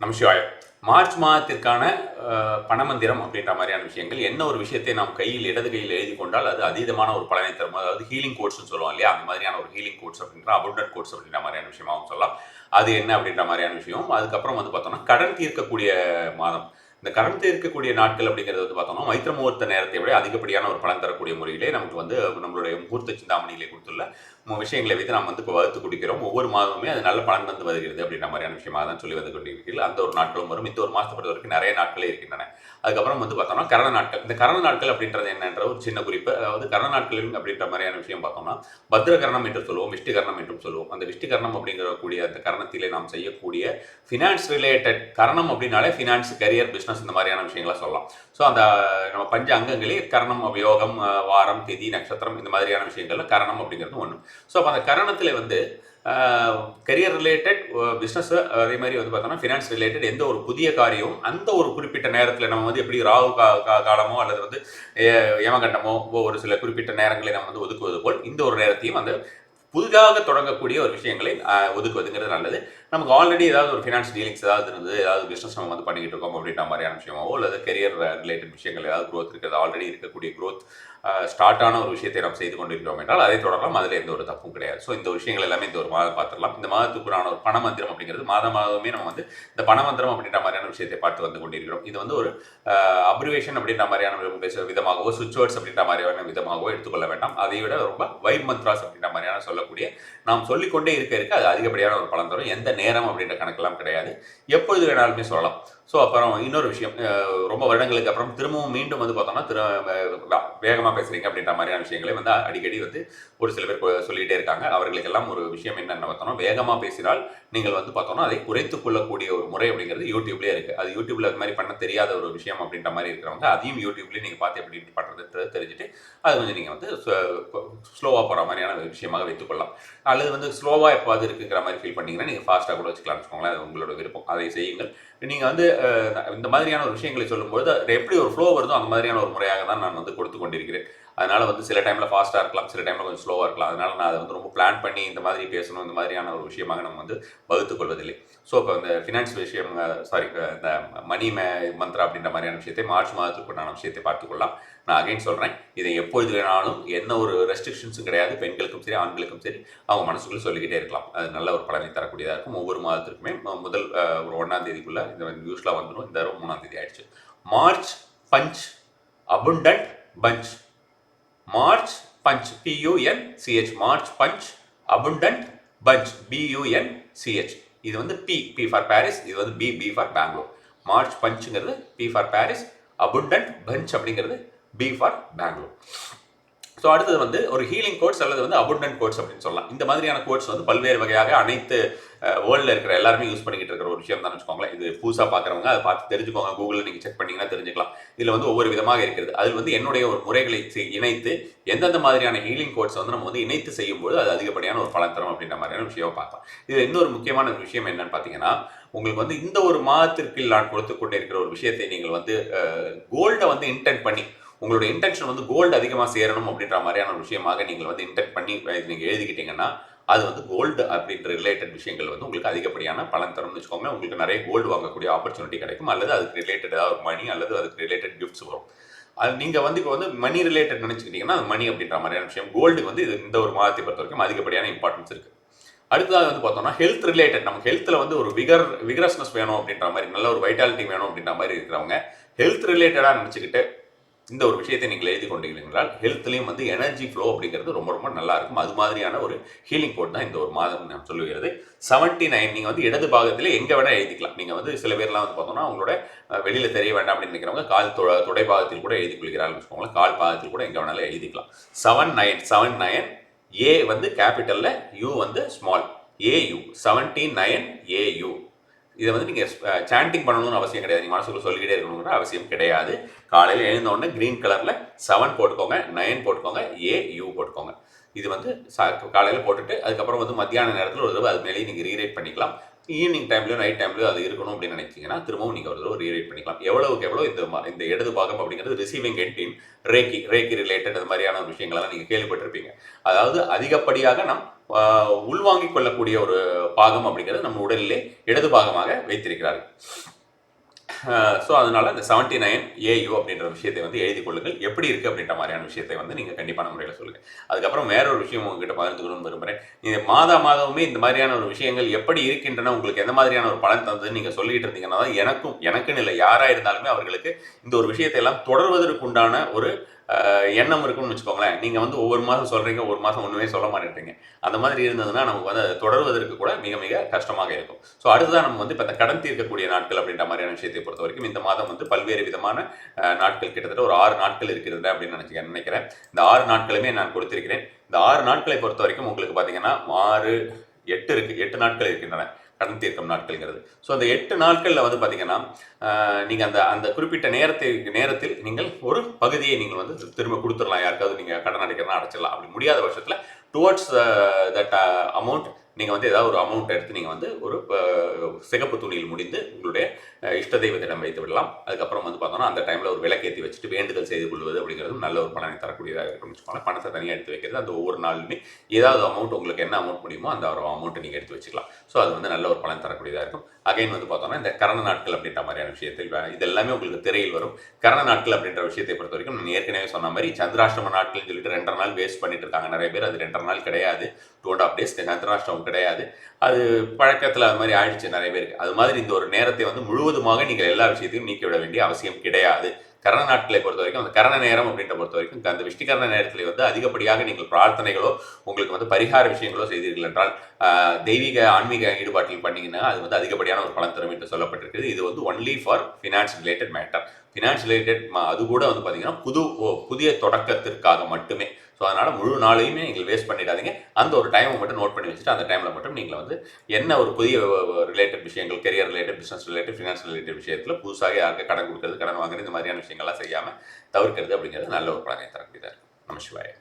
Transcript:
நமசிவாய. March மாதத்திற்கான பணமந்திரம் அப்படின்ற மாதிரியான விஷயங்கள், என்ன ஒரு விஷயத்தை நாம் இடது கையில் எழுதி கொண்டால் அது அதீதமான ஒரு பலனை தரும். அதாவது ஹீலிங் கோட்ஸ்னு சொல்லுவோம் இல்லையா, அந்த மாதிரியான ஒரு ஹீலிங் கோட்ஸ் அப்படின்ற அபண்டன்ட் கோட்ஸ் அப்படின்ற மாதிரியான விஷயமாகவும் சொல்லலாம். அது என்ன அப்படின்ற மாதிரியான விஷயம். அதுக்கப்புறம் பார்த்தோம்னா கடன் தீர்க்கக்கூடிய மாதம். இந்த கடன் தீர்க்கக்கூடிய நாட்கள் அப்படிங்கிறது பார்த்தோம்னா மைத்திர முகூர்த்த நேரத்தை விட அதிகப்படியான ஒரு பலன் தரக்கூடிய முறையிலே நமக்கு நம்மளுடைய முகூர்த்த சிந்தாமணியிலே கொடுத்துள்ள விஷயங்களை வைத்து நாம் வகுத்து குடிக்கிறோம். ஒவ்வொரு மாதமுமே அது நல்ல பலன் தந்து வருகிறது அப்படின்ற மாதிரியான விஷயமாக தான் சொல்லி வந்து கொண்டிருக்கிறீர்கள். அந்த ஒரு நாட்களும் வரும். இந்த ஒரு மாதத்தை பொறுத்த வரைக்கும் நிறைய நாட்களே இருக்கின்றன. அதுக்கப்புறம் பார்த்தோம்னா கரண நாட்கள். இந்த கரண நாட்கள் அப்படின்றது என்னன்ற ஒரு சின்ன குறிப்பு. அதாவது கரண நாட்கள் அப்படின்ற மாதிரியான விஷயம் பார்த்தோம்னா பத்ரகரணம் என்று சொல்லுவோம், விஷ்டிகரணம் என்றும் சொல்லுவோம். அந்த விஷ்டிகரணம் அப்படிங்கக்கூடிய அந்த கரணத்திலே நாம் செய்யக்கூடிய ஃபினான்ஸ் ரிலேட்டட் கரணம் அப்படின்னாலே ஃபினான்ஸ், கரியர், பிஸ்னஸ் இந்த மாதிரியான விஷயங்களை சொல்லலாம். ஸோ அந்த நம்ம பஞ்ச அங்கங்களே கரணம், யோகம், வாரம், திதி, நட்சத்திரம் இந்த மாதிரியான விஷயங்கள்ல கரணம் அப்படிங்கிறது ஒன்று. ஸோ அப்போ அந்த கரணத்தில் கரியர் ரிலேட்டட், பிஸ்னஸ், அதே மாதிரி பார்த்தோம்னா ஃபினான்ஸ் ரிலேட்டட் எந்த ஒரு புதிய காரியமும் அந்த ஒரு குறிப்பிட்ட நேரத்தில் நம்ம எப்படி ராகு காலமோ அல்லது யமகண்டமோ ஒரு சில குறிப்பிட்ட நேரங்களை நம்ம ஒதுக்குவது போல் இந்த ஒரு நேரத்தையும் அந்த புதிதாக தொடங்கக்கூடிய ஒரு விஷயங்களை ஒதுக்குவதுங்கிறது நல்லது. நமக்கு ஆல்ரெடி ஏதாவது ஒரு ஃபினான்ஸ் டீலிங்ஸ் ஏதாவது இருந்தது, ஏதாவது பிஸ்னஸ் நம்ம பண்ணிக்கிட்டு இருக்கோம் அப்படின்ற மாதிரியான விஷயமாவோ அல்லது கரியர் ரிலேட்டட் விஷயங்கள் ஏதாவது க்ரோத் இருக்கிறது, ஆல்ரெடி இருக்கக்கூடிய க்ரோத் ஸ்டார்ட்டான ஒரு விஷயத்தை நாம் செய்து கொண்டிருக்கிறோம் என்றால் அதை தொடரலாம். அதில் எந்த ஒரு தப்பும் கிடையாது. ஸோ இந்த விஷயங்கள் எல்லாமே இந்த ஒரு மாதம் பார்த்துடலாம். இந்த மாதத்துக்குறான ஒரு பணமந்திரம் அப்படிங்கிறது மாதமே நம்ம இந்த பணமந்திரம் அப்படின்ற மாதிரியான விஷயத்தை பார்த்து வந்து கொண்டிருக்கிறோம். இது ஒரு அப்ரிவேஷன் அப்படின்ற மாதிரியான விதமாகவோ, சுவிட்ச் வேர்ட்ஸ் அப்படின்ற மாதிரியான விதமாகவோ எடுத்துக்கொள்ள வேண்டாம். அதை விட ரொம்ப வைப் மந்த்ராஸ் அப்படின்ற மாதிரியான சொல்லக்கூடிய நாம் சொல்லிக்கொண்டே இருக்க அது அதிகப்படியான ஒரு பலன் தரும். எந்த நேரம் அப்படின்ற கணக்கெல்லாம் கிடையாது, எப்பொழுது வேணாலுமே சொல்லலாம். ஸோ அப்புறம் இன்னொரு விஷயம், ரொம்ப வருடங்களுக்கு அப்புறம் திரும்பவும் மீண்டும் பார்த்தோம்னா வேகமாக பேசுகிறீங்க அப்படின்ற மாதிரியான விஷயங்களை அடிக்கடி ஒரு சில பேர் சொல்லிகிட்டே இருக்காங்க. அவர்களுக்கெல்லாம் ஒரு விஷயம் என்னென்ன பார்த்தோம்னா, வேகமாக பேசினால் நீங்கள் பார்த்தோம்னா அதை குறைத்துக் கொள்ளக்கூடிய ஒரு முறை அப்படிங்கிறது யூடியூப்லேயே இருக்குது. அது யூடியூப்ல அது மாதிரி பண்ண தெரியாத ஒரு விஷயம் அப்படின்ற மாதிரி இருக்கிறவங்க அதையும் யூடியூப்லேயே நீங்கள் பார்த்து எப்படி பண்ணுறது தெரிஞ்சுட்டு அது கொஞ்சம் நீங்கள் ஸ்லோவாக போகிற மாதிரியான விஷயமாக வைத்துக்கொள்ளலாம். அல்லது ஸ்லோவாக எப்போது இருக்குங்கிற மாதிரி ஃபீல் பண்ணிங்கன்னா நீங்கள் ஃபாஸ்ட்டாக கூட வச்சுக்கலாம்னு வச்சுக்கோங்களேன். அது உங்களோட விருப்பம், அதை செய்யுங்கள். நீங்கள் இந்த மாதிரியான ஒரு விஷயங்களை சொல்லும்போது எப்படி ஒரு ஃப்ளோ வருதோ அந்த மாதிரியான ஒரு முறையாக தான் நான் கொடுத்து கொண்டிருக்கிறேன். அதனால் சில டைமில் ஃபாஸ்ட்டாக இருக்கலாம், சில டைமில் கொஞ்சம் ஸ்லோவாக இருக்கலாம். அதனால் நான் அதை ரொம்ப பிளான் பண்ணி இந்த மாதிரி பேசணும், இந்த மாதிரியான ஒரு விஷயமாக நம்ம வகுத்துக் கொள்வதில்லை. ஸோ இப்போ இந்த ஃபினான்ஸ் விஷயம், இந்த மணி மந்த்ரா அப்படின்ற மாதிரியான விஷயத்தை மார்ச் மாதத்துக்குண்டான விஷயத்தை பார்த்துக்கொள்ளலாம். நான் அகைன் சொல்கிறேன், இதை எப்பொழுது வேணாலும் எந்த ஒரு ரெஸ்ட்ரிக்ஷன்ஸும் கிடையாது. பெண்களுக்கும் சரி, ஆண்களுக்கும் சரி, அவங்க மனசுக்குள்ளே சொல்லிக்கிட்டே இருக்கலாம். அது நல்ல ஒரு பலனை தரக்கூடியதாக இருக்கும். ஒவ்வொரு மாதத்திற்குமே முதல் ஒரு 1ஆம் தேதிக்குள்ளே இந்த நியூஸ்லாம் வந்துடும். இந்த 3ஆம் தேதி ஆயிடுச்சு. March punch, abundant punch. March punch, PUNCH, march punch, abundant punch, BUNCH. இது P ஃபார் பாரிஸ், இது B ஃபார் பெங்களூர். மார்ச் பஞ்சுங்கிறது P for Paris, abundant punch அப்படிங்கிறது B ஃபார் பெங்களூர். ஸோ அடுத்தது ஒரு ஹீலிங் கோட்ஸ் அல்லது அபண்டன்ட் கோட்ஸ் அப்படின்னு சொல்லலாம். இந்த மாதிரியான கோட்ஸ் பல்வேறு வகையாக அனைத்து வேர்ல்டில் இருக்கிற எல்லாருமே யூஸ் பண்ணிக்கிட்டு இருக்கிற ஒரு விஷயம் தான் வச்சுக்கோங்களேன். இது புதுசாக பார்க்குறவங்க அதை பார்த்து தெரிஞ்சுக்கோங்க. கூகுளில் நீங்கள் செக் பண்ணிங்கன்னா தெரிஞ்சுக்கலாம். இதில் ஒவ்வொரு விதமாக இருக்கிறது. அதில் என்னுடைய ஒரு முறைகளை இணைத்து எந்தெந்த மாதிரியான ஹீலிங் கோட்ஸ் நம்ம இணைத்து செய்யும்போது அது அதிகப்படியான ஒரு பலன் தரும் அப்படின்ற மாதிரியான விஷயம் பார்க்கலாம். இதில் இன்னொரு முக்கியமான விஷயம் என்னன்னு பார்த்தீங்கன்னா, உங்களுக்கு இந்த ஒரு மாதத்திற்கு நான் கொடுத்து கொண்டே இருக்கிற ஒரு விஷயத்தை நீங்கள் கோல்டை இன்டென்ட் பண்ணி உங்களுடைய இன்டென்ஷன் கோல்டு அதிகமாக சேரணும் அப்படின்ற மாதிரியான ஒரு விஷயமாக நீங்கள் இன்டென்ட் பண்ணி நீங்கள் எழுதிக்கிட்டீங்கன்னா அது கோல்டு அப்படின்ற ரிலேட்டட் விஷயங்கள் உங்களுக்கு அதிகப்படியான பலன் தரும்னு வச்சுக்கோங்க. உங்களுக்கு நிறைய கோல்டு வாங்கக்கூடிய ஆப்பர்ச்சுனிட்டி கிடைக்கும். அல்லது அதுக்கு ரிலேட்டட் ஏதாவது ஒரு மணி அல்லது அதுக்கு ரிலேட்டட் கிஃப்ட்ஸ் வரும். அது நீங்கள் இப்போ மணி ரிலேட்டட் நினச்சிக்கிட்டீங்கன்னா அது மணி அப்படின்ற மாதிரியான விஷயம். கோல்டுக்கு இது இந்த ஒரு மாதத்தை பொறுத்த வரைக்கும் அதிகப்படியான இம்பார்ட்டன்ஸ் இருக்குது. அடுத்ததாக பார்த்தோம்னா ஹெல்த் ரிலேட்டட், நமக்கு ஹெல்த்தில் ஒரு விகரஸ்னஸ் வேணும் அப்படின்ற மாதிரி, நல்ல ஒரு வைட்டாலிட்டி வேணும் அப்படின்ற மாதிரி இருக்கிறவங்க ஹெல்த் ரிலேட்டடாக நினச்சிக்கிட்டு இந்த ஒரு விஷயத்தை நீங்கள் எழுதி கொண்டீர்கள் ஹெல்த்லையும் எனர்ஜி ஃப்ளோ அப்படிங்கிறது ரொம்ப ரொம்ப நல்லா இருக்கும். அது மாதிரியான ஒரு ஹீலிங் கோட் தான் இந்த ஒரு மாதம் நான் சொல்லுகிறது. 79 நீங்கள் இடது பாகத்தில் எங்கே வேணால் எழுதிக்கலாம். நீங்கள் சில பேர்லாம் பார்த்தோம்னா அவங்களோட வெளியில் தெரிய வேண்டாம் அப்படின்னு நினைக்கிறவங்க கால் தொடை பாகத்தில் கூட எழுதி கொள்கிறார்கள் வச்சுக்கோங்களேன். கால் பாகத்தில் கூட எங்கே வேணாலும் எழுதிக்கலாம். 79 A கேபிட்டலில், U small, AU 79 AU. இதை நீங்கள் சாண்டிங் பண்ணணும்னு அவசியம் கிடையாது. நீங்கள் மனசுக்குள்ள சொல்லிக்கிட்டே இருக்கணுங்கிற அவசியம் கிடையாது. காலையில் எழுந்தோடனே க்ரீன் கலரில் 7 போட்டுக்கோங்க, 9 போட்டுக்கோங்க, AU போட்டுக்கோங்க. இது காலையில் போட்டுட்டு அதுக்கப்புறம் மத்தியான நேரத்தில் ஒரு தடவை அது மேலேயே நீங்கள் ரீரைட் பண்ணிக்கலாம். ஈவினிங் டைம்லயோ நைட் டைம்லயோ அது இருக்கணும் அப்படின்னு நினைச்சீங்கன்னா திரும்பவும் நீங்கள் ஒரு தடவை ரீரைட் பண்ணிக்கலாம். எவ்வளவுக்கு எவ்வளோ இந்த இடது பாகம் அப்படிங்கிறது ரிசீவிங் எண்ட் இன் ரேக்கி ரிலேட்டட் அது மாதிரியான ஒரு விஷயங்களெல்லாம் நீங்கள் கேள்விப்பட்டிருப்பீங்க. அதாவது அதிகப்படியாக நம் உள்வாங்கிக் கொள்ளக்கூடிய ஒரு பாகம் அப்படிங்கிறது நம்ம உடலிலே இடது பாகமாக வைத்திருக்கிறார்கள். ஸோ அதனால இந்த 79 AU அப்படின்ற விஷயத்தை வந்து எழுதி கொள்ளுங்கள். எப்படி இருக்குது அப்படின்ற மாதிரியான விஷயத்தை வந்து நீங்கள் கண்டிப்பான முறையில் சொல்லுங்கள். அதுக்கப்புறம் வேற ஒரு விஷயம் உங்ககிட்ட பகிர்ந்துக்கணும்னு விரும்புகிறேன். நீங்கள் மாதமே இந்த மாதிரியான ஒரு விஷயங்கள் எப்படி இருக்கின்றன, உங்களுக்கு எந்த மாதிரியான ஒரு பலன் தந்ததுன்னு நீங்கள் சொல்லிட்டு இருந்தீங்கன்னா தான் எனக்குன்னு இல்லை, யாராக இருந்தாலுமே அவர்களுக்கு இந்த ஒரு விஷயத்தை எல்லாம் தொடர்வதற்கு உண்டான ஒரு எண்ணம் இருக்குன்னு வச்சுக்கோங்களேன். நீங்கள் வந்து ஒவ்வொரு மாதம் சொல்கிறீங்க, ஒரு மாதம் ஒன்றுமே சொல்ல மாட்டேன்றீங்க. அந்த மாதிரி இருந்ததுன்னா நமக்கு வந்து அதை தொடர்வதற்கு கூட மிக மிக கஷ்டமாக இருக்கும். ஸோ அடுத்ததான் நம்ம வந்து இப்போ இந்த கடன் தீர்க்கக்கூடிய நாட்கள் அப்படின்ற மாதிரியான விஷயத்தை பொறுத்த வரைக்கும் இந்த மாதம் வந்து பல்வேறு விதமான நாட்கள், கிட்டத்தட்ட ஒரு 6 நாட்கள் இருக்கிறது அப்படின்னு நினைக்கிறேன். இந்த 6 நாட்களுமே நான் கொடுத்திருக்கிறேன். இந்த 6 நாட்களை பொறுத்த வரைக்கும் உங்களுக்கு பார்த்தீங்கன்னா 6, 8 இருக்குது, 8 நாட்கள் இருக்கின்றன கடன் தீர்க்கும் நாட்கள்ங்கிறது. ஸோ அந்த 8 நாட்களில் வந்து பார்த்தீங்கன்னா நீங்கள் அந்த குறிப்பிட்ட நேரத்தில் நீங்கள் ஒரு பகுதியை நீங்கள் வந்து திரும்ப கொடுத்துடலாம். யாருக்காவது நீங்கள் கடன் அடைக்கிறனா அடைச்சிடலாம். அப்படி முடியாத பட்சத்தில் டுவர்ட்ஸ் தட் அமௌண்ட் நீங்கள் வந்து ஏதாவது ஒரு அமௌண்ட் எடுத்து நீங்கள் வந்து ஒரு சிகப்பு துணியில் முடிந்து உங்களுடைய இஷ்ட தெய்வத்திடம் வைத்து விடலாம். அதுக்கப்புறம் வந்து பார்த்தோம்னா அந்த டைமில் ஒரு விளக்கேற்றி வச்சுட்டு வேண்டுதல் செய்து கொள்வது அப்படிங்கிறதும் நல்ல ஒரு பலனை தரக்கூடியதாக இருக்கும்னு வச்சுக்கோங்களேன். பணத்தை தனியாக எடுத்து வைக்கிறது, அந்த ஒவ்வொரு நாளுமே ஏதாவது அமௌண்ட் உங்களுக்கு என்ன அமௌண்ட் முடியுமோ அந்த ஒரு அமௌண்ட்டை நீங்கள் எடுத்து வச்சுக்கலாம். ஸோ அது வந்து நல்ல ஒரு பலன் தரக்கூடியதாக இருக்கும். அகைன் வந்து பார்த்தோம்னா இந்த கரண நாட்கள் அப்படின்ற மாதிரியான விஷயத்தில் இது எல்லாமே உங்களுக்கு திரையில் வரும். கரண நாட்கள் அப்படின்ற விஷயத்தை பொறுத்த வரைக்கும் நான் ஏற்கனவே சொன்ன மாதிரி சந்திராஷ்டம நாட்கள்னு சொல்லிட்டு 2.5 நாள் வேஸ்ட் பண்ணிட்டு இருக்காங்க நிறைய பேர். அது 2.5 நாள் கிடையாது, 2.5 days சந்திராஷ்டமம் கிடையாது. அது பழக்கத்தில் அது மாதிரி ஆயிடுச்சு நிறைய பேருக்கு. அது மாதிரி இந்த ஒரு நேரத்தை வந்து முழுவதுமாக நீங்கள் எல்லா விஷயத்தையும் நீக்கிவிட வேண்டிய அவசியம் கிடையாது. கரண நாட்களை பொறுத்த வரைக்கும் அந்த கரண நேரம் அப்படின்ற பொறுத்த வரைக்கும் அந்த விஷ்டிகரண நேரத்தில் வந்து அதிகப்படியாக நீங்கள் பிரார்த்தனைகளோ உங்களுக்கு வந்து பரிகார விஷயங்களோ செய்தீர்கள் என்றால் தெய்வீக ஆன்மீக ஈடுபாட்டில் பண்ணீங்கன்னா அது வந்து அதிகப்படியான ஒரு பலன் தரும் என்று சொல்லப்பட்டிருக்குது. இது வந்து only for finance related matter. Finance related அது கூட வந்து பார்த்தீங்கன்னா புதிய தொடக்கத்திற்காக மட்டுமே. ஸோ அதனால் முழு நாளையுமே நீங்கள் வேஸ்ட் பண்ணிடாதீங்க. அந்த ஒரு டைமை மட்டும் நோட் பண்ணி வச்சுட்டு அந்த டைமில் மட்டும் நீங்கள் வந்து என்ன ஒரு புதிய ரிலேட்டட் விஷயங்கள், career related, business related, finance related விஷயத்தில் புதுசாக யாருக்கு கடன் கொடுக்குறது, கடன் வாங்குறது, இந்த மாதிரியான விஷயங்கள்லாம் செய்யாமல் தவிர்க்கிறது அப்படிங்கிறது நல்ல ஒரு பலனை தரக்கூடியதாக இருக்கும். நம சிவாய.